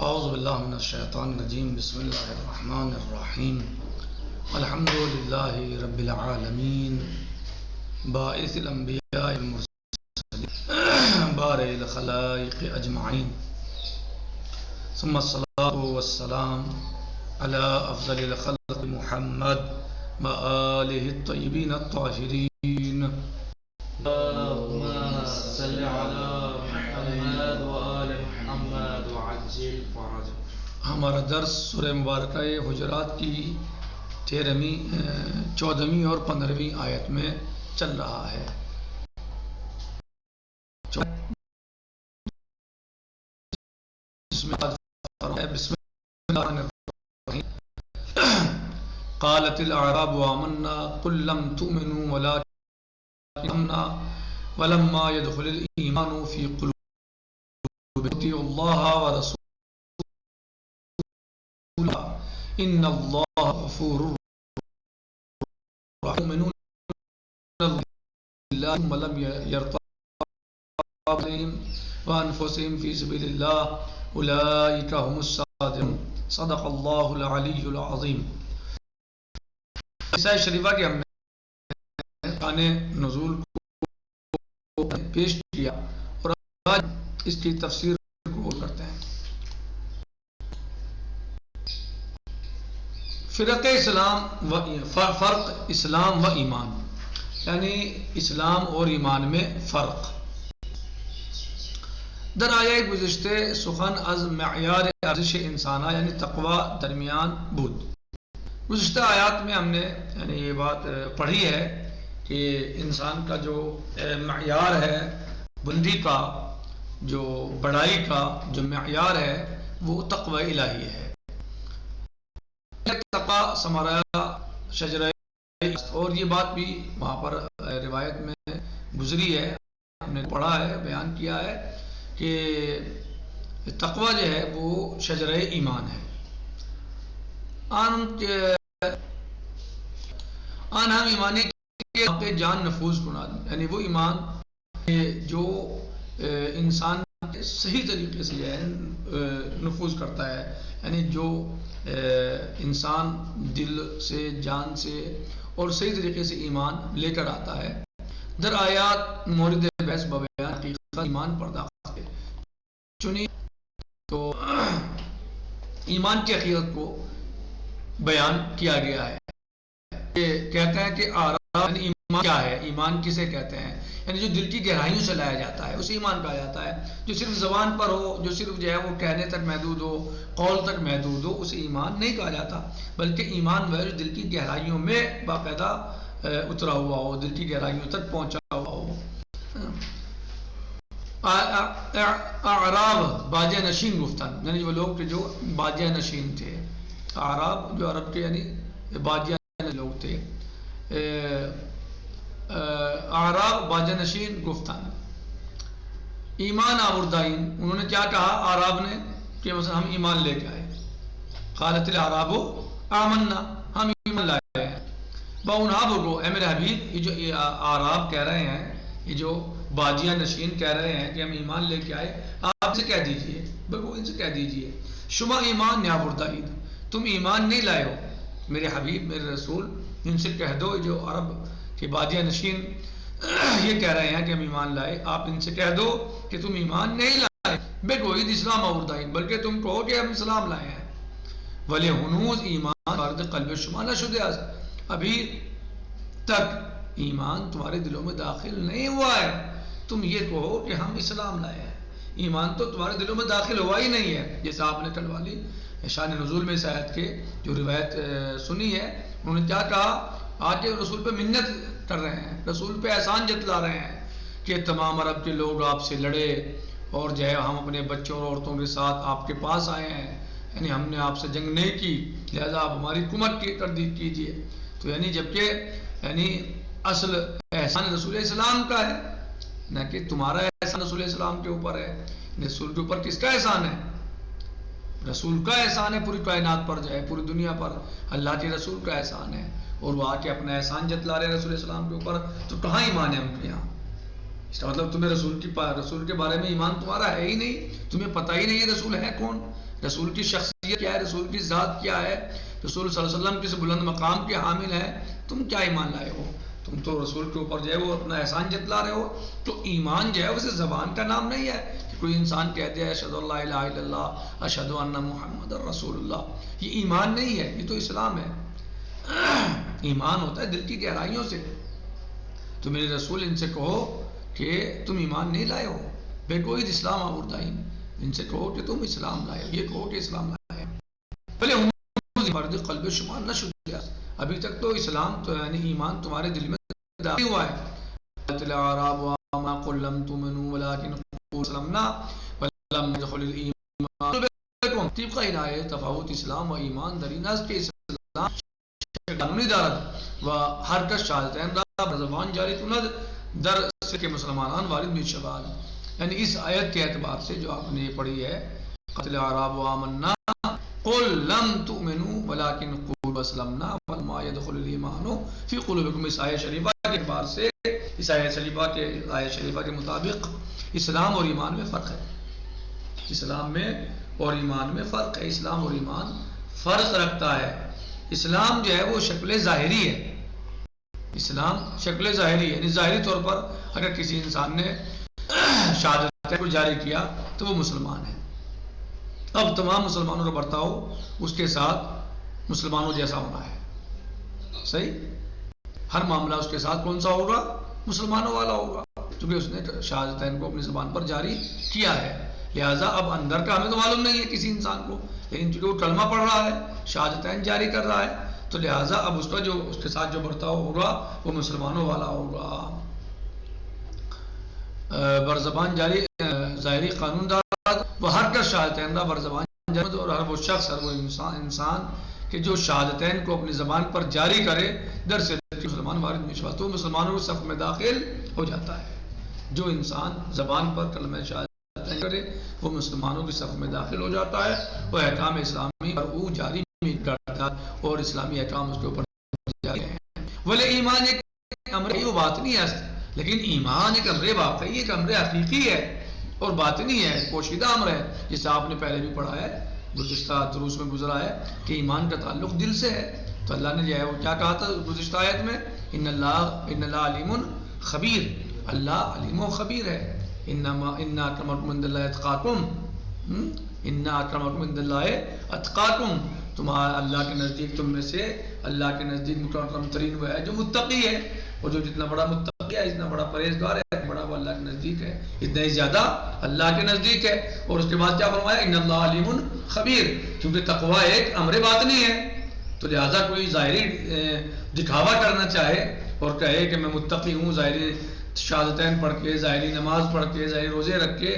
اعوذ باللہ من الشیطان الرجیم بسم اللہ الرحمن الرحیم الحمد للہ رب العالمین باعث الانبیاء المرسلین بارئ الخلائق اجمعین ثم الصلاة والسلام علی افضل الخلق محمد وآلہ الطیبین الطاہرین اللهم صل على محمد وآل محمد وعجل فرجهم. ہمارا درس سورہ مبارکہ حجرات کی 13ویں 14ویں اور 15ویں آیت میں چل رہا ہے. بسم اللہ الرحمن الرحیم. قالت الاعراب آمنا قل لم تؤمنوا ولكن آمنا ولما يدخل الإيمان في قلوبكم اطيعوا الله ورسوله إن الله غفور رحيم. يؤمنون بالله ثم لم يرتابوا عليهم وأنفسهم في سبيل الله أولئك هم الصادقون. صدق الله العلي العظيم. عیسیٰ شریفہ کے ہم نے شان نزول کو پیش کیا اور آج اس کی تفسیر کو کرتے ہیں. فرق اسلام و فرق اسلام و ایمان، یعنی اسلام اور ایمان میں فرق. در آیه گذشته سخن از معیار ارزش انسانہ یعنی تقوی درمیان بود. گزشتہ آیات میں ہم نے یعنی یہ بات پڑھی ہے کہ انسان کا جو معیار ہے، بلندی کا، جو بڑائی کا جو معیار ہے وہ تقوی الہی ہے. تقوی ثمرہ شجرہ، اور یہ بات بھی وہاں پر روایت میں گزری ہے، ہم نے پڑھا ہے، بیان کیا ہے کہ تقوی جو ہے وہ شجرہ ایمان ہے. آن ہم ایمانی کے جان نفوذ کناد، یعنی وہ ایمان جو انسان صحیح طریقے سے جو ہے نفوذ کرتا ہے، یعنی جو انسان دل سے، جان سے اور صحیح طریقے سے ایمان لے کر آتا ہے. در آیات مورد بحث بیان حقیقت ایمان پرداخت ہے چنی تو ایمان کی حقیقت کو بیان کیا گیا ہے. کہتے ہیں کہ یعنی ایمان کیا ہے، ایمان کسے کہتے ہیں، یعنی جو دل کی گہرائیوں سے لایا جاتا ہے اسے ایمان کہا جاتا ہے. جو صرف زبان پر ہو، جو صرف جو ہے وہ کہنے تک محدود ہو، قول تک محدود ہو، اسے ایمان نہیں کہا جاتا، بلکہ ایمان وہ ہے جو دل کی گہرائیوں میں باقاعدہ اترا ہوا ہو، دل کی گہرائیوں تک پہنچا ہوا ہو. اعراب باجہ نشین گفتن، یعنی وہ لوگ جو باجہ نشین تھے. اعراب جو عرب کے یعنی باجہ لوگ تھے. اعراب باجہ نشین گفتن ایمان آوردائن، انہوں نے کیا کہا اعراب نے کہ مثلا ہم ایمان لے کے آئے. قالت الاعراب آمنا، ہم ایمان لائے ہیں. باؤنہا بگو، اے میرے حبیب، یہ جو اعراب کہہ رہے ہیں، یہ جو باجیہ نشین کہہ رہے ہیں کہ ہم ایمان لے کے آئے، آپ سے کہہ دیجئے، بگو ان سے کہہ دیجئے شما ایمان نیا بردائید، تم ایمان نہیں لائے ہو میرے حبیب، میرے رسول. ان سے کہہ دو جو عرب کے باجیہ نشین یہ کہہ رہے ہیں کہ ہم ایمان لائے، آپ ان سے کہہ دو کہ تم ایمان نہیں لائے. بگوید اسلام آوردائید، بلکہ تم کہو کہ ہم اسلام لائے ہیں. ولی ہنوز ایمان وارد قلب شما نشده است، ابھی تک ایمان تمہارے دلوں میں داخل نہیں ہوا ہے. تم یہ کہو کہ ہم اسلام لائے ہیں، ایمان تو تمہارے دلوں میں داخل ہوا ہی نہیں ہے. جیسے آپ نے کل والی شان نزول میں اس آیت کے جو روایت سنی ہے، انہوں نے کیا کہا، آج کے رسول پہ منت کر رہے ہیں، رسول پہ احسان جتلا رہے ہیں کہ تمام عرب کے لوگ آپ سے لڑے اور جو ہے ہم اپنے بچوں اور عورتوں کے ساتھ آپ کے پاس آئے ہیں، یعنی ہم نے آپ سے جنگ نہیں کی، لہذا آپ ہماری حکومت کی تردید کیجیے. تو یعنی جبکہ یعنی اصل احسان رسول اسلام کا ہے، نہ کہ تمہارا احسان رسول اسلام کے اوپر ہے. رسول کے اوپر کس کا احسان ہے؟ رسول کا احسان ہے پوری کائنات پر، جو ہے پوری دنیا پر اللہ کے رسول کا احسان ہے، اور وہ آ کے اپنا احسان جتلا رہے رسول اسلام کے اوپر. تو کہاں ایمان ہے ان کے یہاں؟ اس کا مطلب تمہیں رسول کے بارے میں ایمان تمہارا ہے ہی نہیں، تمہیں پتہ ہی نہیں ہے رسول ہے کون. رسول کی شخصیت کیا ہے، رسول کی ذات کیا ہے، رسول صلی اللہ علیہ وسلم کس بلند مقام کے حامل ہیں، تم کیا ایمان لائے ہو؟ تم تو رسول کے اوپر جو ہے وہ اپنا احسان جتلا رہے ہو. تو ایمان جو ہے اسے زبان کا نام نہیں ہے کہ کوئی انسان کہتے ہیں اشہد اللہ الہ الا اللہ اشہد ان محمد رسول اللہ. یہ ایمان نہیں ہے، یہ تو اسلام ہے. ایمان ہوتا ہے دل کی گہرائیوں سے. تو میرے رسول ان سے کہو کہ تم ایمان نہیں لائے ہو، بے کوئی اسلام آوردائن، ان سے کہو کہ تم اسلام لائے ہو، یہ کہو کہ اسلام لائے ہو. بھلے مرد قلب شمار نہ شدہ، ابھی تک تو اسلام تو یعنی ایمان تمہارے دل میں داخل ہوا ہے. الاعراب وما قل لم تؤمنوا ولكن قولوا اسلمنا ولم يدخل الايمان طبق ہدایہ. تفاوت اسلام و ایمان در این است کہ اسلام قانونی دارد و ہر کس شہادتین را بر زبان جاری کند در سکھ مسلمانان وارد می شود. یعنی اس آیت کے اعتبار سے جو آپ نے پڑھی ہے قتل اعراب و آمنا قل لم تؤمنوا ولكن قولوا اسلمنا ولما يدخل الايمان في قلوبكم. اس آیت شریفہ کے اعتبار سے اس آیت شریفہ کے مطابق اسلام اور ایمان میں فرق ہے. اسلام میں اور ایمان میں فرق ہے. اسلام اور ایمان فرق رکھتا ہے. اسلام جو ہے وہ شکل ظاہری ہے. اسلام شکل ظاہری ہے، یعنی ظاہری طور پر اگر کسی انسان نے شہادت کو جاری کیا تو وہ مسلمان ہے. اب تمام مسلمانوں کا برتاؤ اس کے ساتھ مسلمانوں جیسا ہونا ہے. صحیح، ہر معاملہ اس کے ساتھ کون سا ہوگا؟ مسلمانوں والا ہوگا، کیونکہ اس نے شہادتین کو اپنی زبان پر جاری کیا ہے. لہٰذا اب اندر کا ہمیں تو معلوم نہیں ہے کسی انسان کو، لیکن چونکہ وہ کلمہ پڑھ رہا ہے، شہادتین جاری کر رہا ہے، تو لہٰذا اب اس کا جو اس کے ساتھ جو برتاؤ ہوگا وہ مسلمانوں والا ہوگا. بر زبان جاری ظاہری قانون دار وہ ہر کس شہادتین بر زبان جاری، اور ہر وہ شخص، ہر وہ انسان کہ جو شہادتین کو اپنی زبان پر جاری کرے در سے مسلمان وارد میں شوا، تو مسلمانوں کے صف میں داخل ہو جاتا ہے. جو انسان زبان پر کلمہ شہادتین کرے وہ مسلمانوں کے صف میں داخل ہو جاتا ہے. وہ احکام اسلامی پر وہ جاری کرتا ہے اور اسلامی احکام اس کے اوپر جاری ہیں. بولے ایمان ایک امر وہ باطنی ہے، لیکن ایمان ایک امر واقعی، ایک امر حقیقی ہے اور باطنی ہے، پوشیدہ امر ہے، جسے آپ نے پہلے بھی پڑھا ہے، گزشتہ دروس میں گزرا ہے کہ ایمان کا تعلق دل سے ہے. تو اللہ نے جو ہے وہ کیا کہا تھا گزشتہ آیت میں؟ ان اللہ علیم خبیر، اللہ علیم و خبیر ہے. ان اکرمکم عند اللہ اتقاکم، ان اکرمکم عند اللہ اتقاکم، تمہارا اللہ کے نزدیک، تم میں سے اللہ کے نزدیک مکرم ترین وہ ہے جو متقی ہے. اور جو جتنا بڑا متقی ہے، اتنا بڑا پرہیزگار ہے، اتنا بڑا وہ اللہ کے نزدیک ہے، اتنا ہی زیادہ اللہ کے نزدیک ہے. اور اس کے بعد کیا فرمایا؟ ان اللہ علیم خبیر، کیونکہ تقویٰ ایک امر باطنی ہے. تو لہٰذا کوئی ظاہری دکھاوا کرنا چاہے اور کہے کہ میں متقی ہوں، ظاہری شہادتین پڑھ کے، ظاہری نماز پڑھ کے، ظاہری روزے رکھ کے،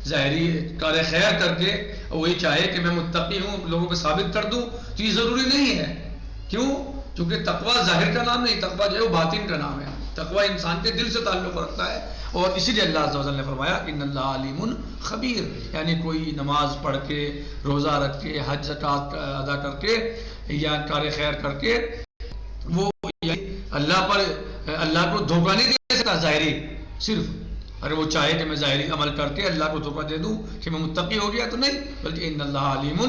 ظاہری کار خیر کر کے، وہی چاہے کہ میں متقی ہوں، لوگوں کو ثابت کر دوں، تو یہ ضروری نہیں ہے. کیوں؟ کیونکہ تقویٰ ظاہر کا نام نہیں، تقویٰ جو ہے وہ باطن کا نام ہے. تقویٰ انسان کے دل سے تعلق رکھتا ہے. اور اسی لیے اللہ عز و جل نے فرمایا کہ ان اللہ علیم خبیر، یعنی کوئی نماز پڑھ کے، روزہ رکھ کے، حج زکات ادا کر کے یا کار خیر کر کے وہ اللہ کو دھوکہ نہیں دے سکتا ظاہری. صرف اگر وہ چاہے کہ میں ظاہری عمل کر کے اللہ کو دھوکہ دے دوں کہ میں متقی ہو گیا، تو نہیں، بلکہ ان اللہ علیم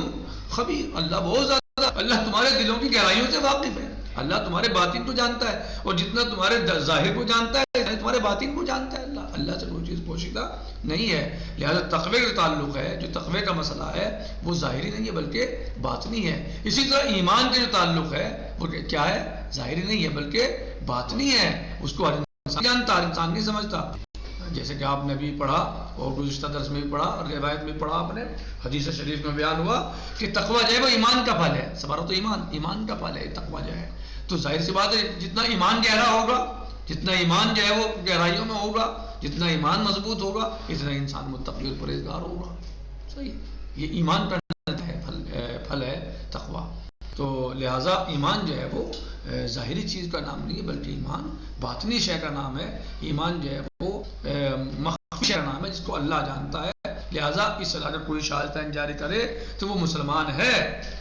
خبیر، اللہ بہت زیادہ، اللہ تمہارے دلوں کی گہرائیوں سے واقف ہے. اللہ تمہارے باطن کو جانتا ہے، اور جتنا تمہارے ظاہر کو جانتا ہے تمہارے باطن کو جانتا ہے. اللہ سے کوئی چیز پوشیدہ نہیں ہے. لہذا تقوی کا تعلق ہے، جو تقوی کا مسئلہ ہے وہ ظاہری نہیں ہے بلکہ باطنی ہے. اسی طرح ایمان کا جو تعلق ہے وہ کیا ہے؟ ظاہری نہیں ہے بلکہ باطنی ہے. اس کو ہر انسان جانتا، ہر انسان نہیں سمجھتا. جیسے کہ آپ نے بھی پڑھا اور گزشتہ درس میں بھی پڑھا اور روایت میں پڑھا، آپ نے حدیث شریف میں بیان ہوا کہ تقوی جو ہے وہ ایمان کا پھل ہے. سبارہ تو ایمان کا پھل ہے تقوی جو ہے. تو ظاہر سی بات ہے جتنا ایمان گہرا ہوگا، جتنا ایمان جو ہے وہ گہرائیوں میں ہوگا، جتنا ایمان مضبوط ہوگا، اتنا انسان متقی اور پرہیزگار ہوگا. صحیح، یہ ایمان کا پھل ہے تقوی. تو لہٰذا ایمان جو ہے وہ ظاہری چیز کا نام نہیں ہے بلکہ ایمان باطنی شے کا نام ہے. ایمان جو ہے وہ مخفی شے کا نام ہے جس کو اللہ جانتا ہے. لہٰذا اس طرح اگر کوئی شہادتین جاری کرے تو وہ مسلمان ہے،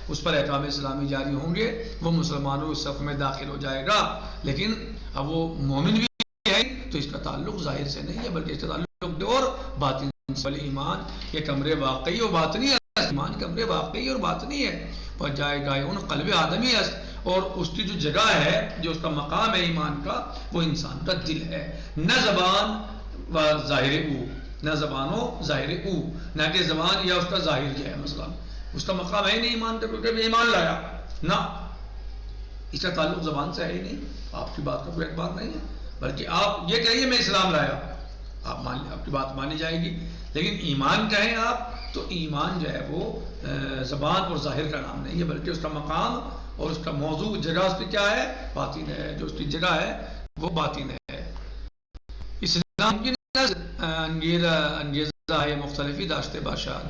اس پر احکام اسلامی جاری ہوں گے، وہ مسلمانوں کے صف میں داخل ہو جائے گا. لیکن اب وہ مومن بھی ہے تو اس کا تعلق ظاہر سے نہیں ہے بلکہ اس کا تعلق اور باطن سے. ایمان یہ کمرے واقعی و باطنی ایمان کے امر واقعی اور باطنی ہے پر جائے گا ان قلب آدمی است اور اس کی جو جگہ ہے جو اس کا مقام ہے ایمان کا وہ انسان کا دل ہے نہ زبان و ظاہر او نہ زبان و ظاہر او نہ کہ زبان یا اس کا ظاہر جو ہے مثلا اس کا مقام ہے نہیں ایمان کا کیونکہ ایمان لایا نہ اس کا تعلق زبان سے ہے ہی نہیں آپ کی بات کا کوئی اعتبار نہیں ہے بلکہ آپ یہ کہیے میں اسلام لایا آپ کی بات مانی جائے گی لیکن ایمان کہیں آپ تو ایمان جو ہے وہ زبان اور ظاہر کا نام نہیں ہے بلکہ اس کا مقام اور اس کا موضوع جگہ اس کی کیا ہے باطن ہے جو اس کی جگہ ہے وہ باطن ہے اسلام کی انگیزہ ہے مختلفی داشتے باشد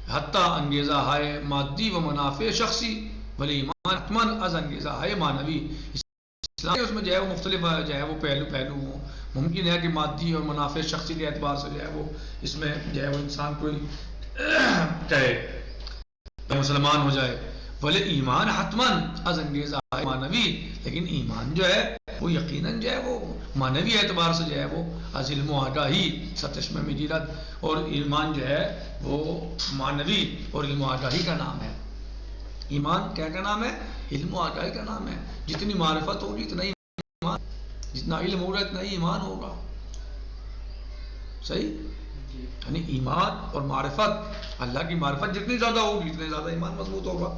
حتیٰ انگیزہ ہے مادی و منافع شخصی ولی ایمان حتماً از انگیزہ ہے معنوی اسلام اس میں جو ہے وہ مختلف جو ہے وہ پہلو ہوں ممکن ہے کہ مادی اور منافع شخصی کے اعتبار سے جو ہے وہ اس میں جو ہے وہ انسان کوئی کہے مسلمان ہو جائے بولے ایمان حتماً از انگیزہ ہے معنوی لیکن ایمان جو ہے وہ یقیناً جو ہے وہ معنوی اعتبار سے جو ہے وہ از علم و آگاہی ستشمہ مجیرت اور ایمان جو ہے وہ معنوی اور علم و آگاہی کا نام ہے ایمان کیا کا نام ہے علم و آگاہی کا نام ہے جتنی معرفت ہوگی اتنا ہی ایمان جتنا علم ہوگا اتنا ہی ایمان ہوگا صحیح یعنی ایمان اور معرفت اللہ کی معرفت جتنی زیادہ ہوگی اتنے زیادہ ایمان مضبوط ہوگا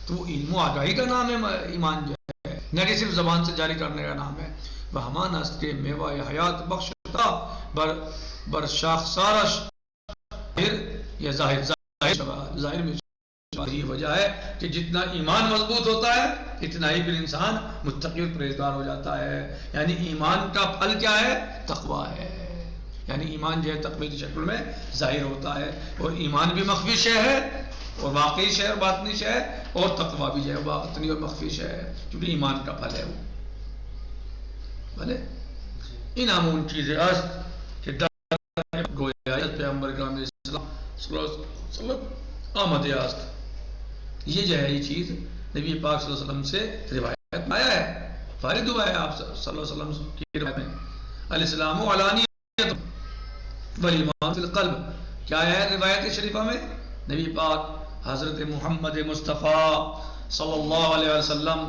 تو وہ علم و آگاہی کا نام ہے ایمان جو ہے نہ کہ صرف زبان سے جاری کرنے کا نام ہے وہ ہمان است کے میوہ حیات بخشتا بر شاخ سارش یا ظاہر میں یہ وجہ ہے کہ جتنا ایمان مضبوط ہوتا ہے اتنا ہی پھر انسان متقی اور پرہیزگار ہو جاتا ہے یعنی ایمان کا پھل کیا ہے تقویٰ ہے یعنی ایمان جو ہے تقوی کی شکل میں ظاہر ہوتا ہے اور ایمان بھی مخفی شے ہے اور واقعی شے اور باطنی شے ہے اور تقویٰ بھی جو ہے باطنی اور مخفی شے ہے کیونکہ ایمان کا پھل ہے وہ بھلے ان امون چیزیں است کہ گویا پیغمبر کرام صلی اللہ علیہ وسلم آمد است یہ جو ہے یہ چیز نبی پاک صلی اللہ علیہ وسلم سے روایت میں آیا ہے فارد ہوا ہے آپ صلی اللہ علیہ وسلم کی روایت میں الاسلام علانیت والایمان فی القلب کیا ہے روایت شریفہ میں نبی پاک حضرت محمد مصطفیٰ صلی اللہ علیہ وسلم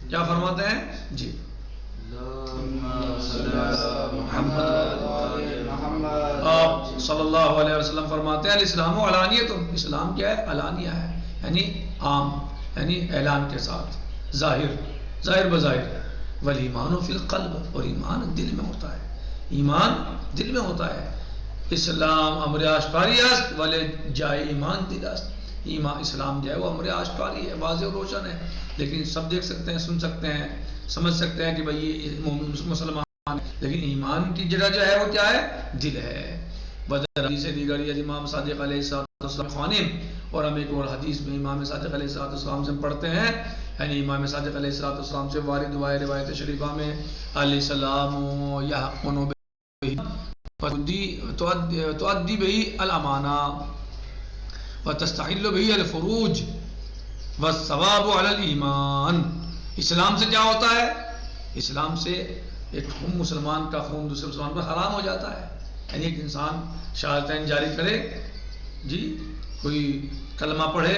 کیا فرماتے ہیں جی آپ صلی اللہ علیہ وسلم فرماتے ہیں الاسلام علانیت اسلام کیا ہے علانیہ ہے یعنی عام یعنی اعلان کے ساتھ ظاہر بظاہر والایمان فی القلب اور ایمان دل میں ہوتا ہے ایمان دل میں ہوتا ہے اسلام امر آشکاری است والے جائے ایمان دل است ایمان اسلام جو ہے وہ امر آشکاری ہے واضح و روشن ہے لیکن سب دیکھ سکتے ہیں سن سکتے ہیں سمجھ سکتے ہیں کہ بھئی یہ مسلمان لیکن ایمان کی جگہ جو ہے وہ کیا ہے دل ہے بدر حدیث دیگر یہ امام صادق علیہ السلام خوانم اور ہم ایک اور حدیث میں امام صادق علیہ السلام سے پڑھتے ہیں یعنی امام صادق علیہ السلام سے وارد ہوا ہے روایت شریفہ میں علیہ السلام یحقن تؤدی به الامانہ وتستحل به الفروج والثواب على الایمان اسلام سے کیا ہوتا ہے اسلام سے ایک مسلمان کا خون دوسرے مسلمان پر حرام ہو جاتا ہے یعنی ایک انسان شہادتین جاری کرے جی کوئی کلمہ پڑھے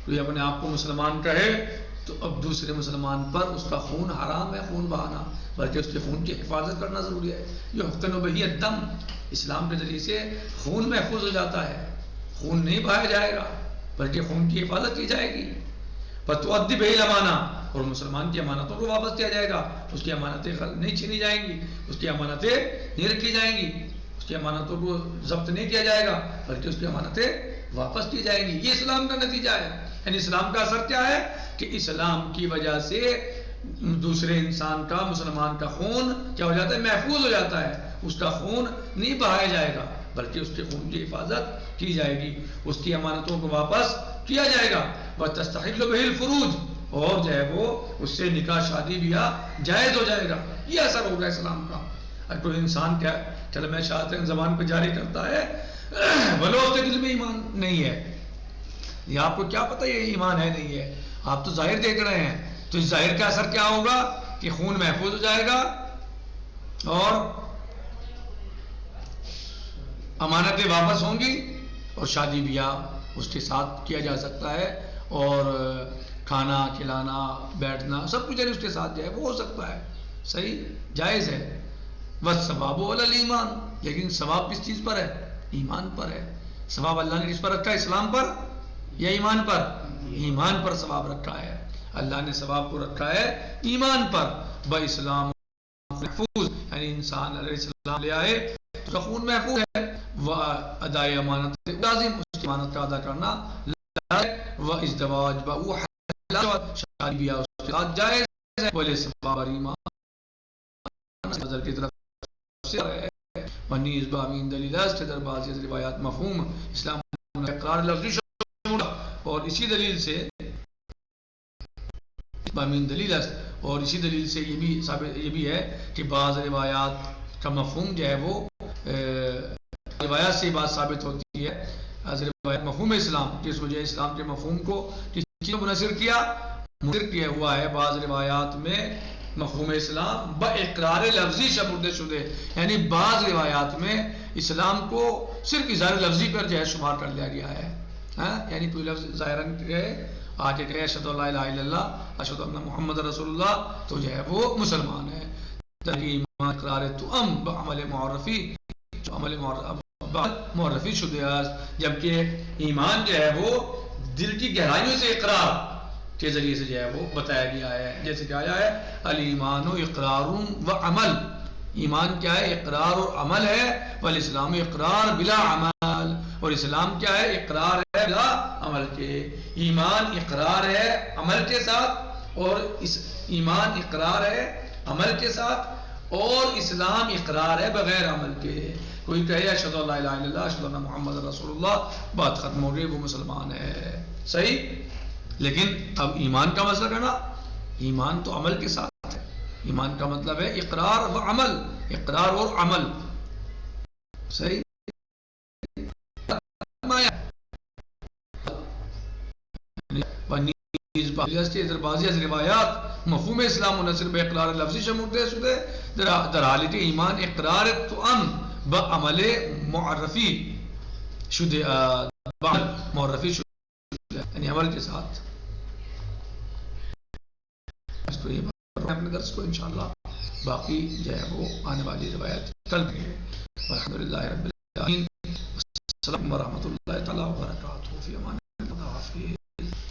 کوئی اپنے آپ کو مسلمان کہے تو اب دوسرے مسلمان پر اس کا خون حرام ہے خون بہانا بلکہ اس کے خون کی حفاظت کرنا ضروری ہے یہ حقن و بہی الدم اسلام کے ذریعے سے خون محفوظ ہو جاتا ہے خون نہیں بہایا جائے گا بلکہ خون کی حفاظت کی جائے گی فتؤدی بہ الامانہ اور مسلمان کی امانتوں کو واپس کیا جائے گا اس کی امانتیں نہیں چھینی جائیں گی اس کی امانتیں نہیں رکھی جائیں گی اس کی امانتوں کو ضبط نہیں کیا جائے گا بلکہ اس کی امانتیں واپس کی جائیں گی یہ اسلام کا نتیجہ ہے یعنی اسلام کا اثر کیا ہے کہ اسلام کی وجہ سے دوسرے انسان کا مسلمان کا خون کیا ہو جاتا ہے محفوظ ہو جاتا ہے اس کا خون نہیں بہایا جائے گا بلکہ اس کے خون کی حفاظت کی جائے گی اس کی امانتوں کو واپس کیا جائے گا وتستحل به الفروج اور جو ہے وہ اس سے نکاح شادی بیاہ جائز ہو جائے گا یہ اثر ہوگا اسلام کا اگر کوئی انسان کیا کلمہ شہادت زبان پہ جاری کرتا ہے بھلے اس کے دل میں ایمان نہیں ہے یہ آپ کو کیا پتہ یہ ایمان ہے نہیں ہے آپ تو ظاہر دیکھ رہے ہیں تو اس ظاہر کا اثر کیا ہوگا کہ خون محفوظ ہو جائے گا اور امانتیں واپس ہوں گی اور شادی بیاہ اس کے ساتھ کیا جا سکتا ہے، اور کھانا کھلانا بیٹھنا سب کچھ اس کے ساتھ جو ہے وہ ہو سکتا ہے، صحیح جائز ہے. بس ثواب علی الایمان، لیکن ثواب کس چیز پر ہے؟ ایمان پر ہے. ثواب اللہ نے کس پر رکھا ہے؟ اسلام پر یا ایمان پر؟ ایمان پر ثواب رکھا ہے. اللہ نے ثواب کو رکھا ہے ایمان پر. اسلام محفوظ، یعنی انسان علیہ السلام لے آئے تو اس کا خون محفوظ ہے. وہ ادائے امانت لازم، اس کی امانت کا ادا کرنا وہ ازدواج شادی بیاہ اس کے ساتھ جائز ہے. بولے ثواب اور ایمان نظر کی طرف سے منی ازبا امین دلیل است در بعضی از روایات مفہوم اسلام اقرار لفظی شمول، اور اسی دلیل سے امین دلیل است، اور اسی دلیل سے یہ بھی ثابت یہ بھی ہے کہ بعض روایات کا مفہوم جو ہے وہ روایات سے بات ثابت ہوتی ہے. روایت مفہوم اسلام، جس وجہ اسلام کے مفہوم کو کس چیز کو منحصر کیا ہوا ہے بعض روایات میں مفہوم اسلام با اقرار لفظی شمرد شدے، یعنی بعض روایات میں اسلام کو صرف اظہار لفظی پر جو ہے شمار کر لیا گیا ہے. یعنی کوئی لفظ ظاہراً آگے کہے اشہد ان لا الہ الا اللہ اشہد ان محمد رسول اللہ تو جو ہے وہ مسلمان ہے. ایمان اقرار تو بعمل معرفی جو عمل معرفی شدہ ہے، جبکہ ایمان جو ہے وہ دل کی گہرائیوں سے اقرار کے ذریعے سے جو ہے وہ بتایا گیا ہے. جیسے کہ آیا ہے الایمان اقرار و عمل، ایمان کیا ہے؟ اقرار اور عمل ہے. والاسلام اقرار بلا عمل، اور اسلام کیا ہے؟ اقرار ہے بلا عمل کے. ایمان اقرار ہے عمل کے ساتھ، اور ایمان اقرار ہے عمل کے ساتھ، اور اسلام اقرار ہے بغیر عمل کے. کوئی کہے اشہد ان لا الہ الا اللہ اشہد ان محمد رسول اللہ، بات ختم ہو گئی، وہ مسلمان ہے. صحیح. لیکن اب ایمان کا مسئلہ کرنا، ایمان تو عمل کے ساتھ ہے. ایمان کا مطلب ہے اقرار و عمل، اقرار اور عمل. صحیح. بعضی از روایات مفہوم اسلام منحصر بے اقرار لفظی شمول شدے در حالت ایمان اقرار تو با عمل معرفی شدے، معرفی شدے یعنی عمل کے ساتھ. اپنے درس کو انشاءاللہ باقی جو ہے وہ آنے والی روایت کل بھی ہے. الحمدللہ رب العالمین. السلام ورحمۃ اللہ تعالی وبرکاتہ. فی امان اللہ.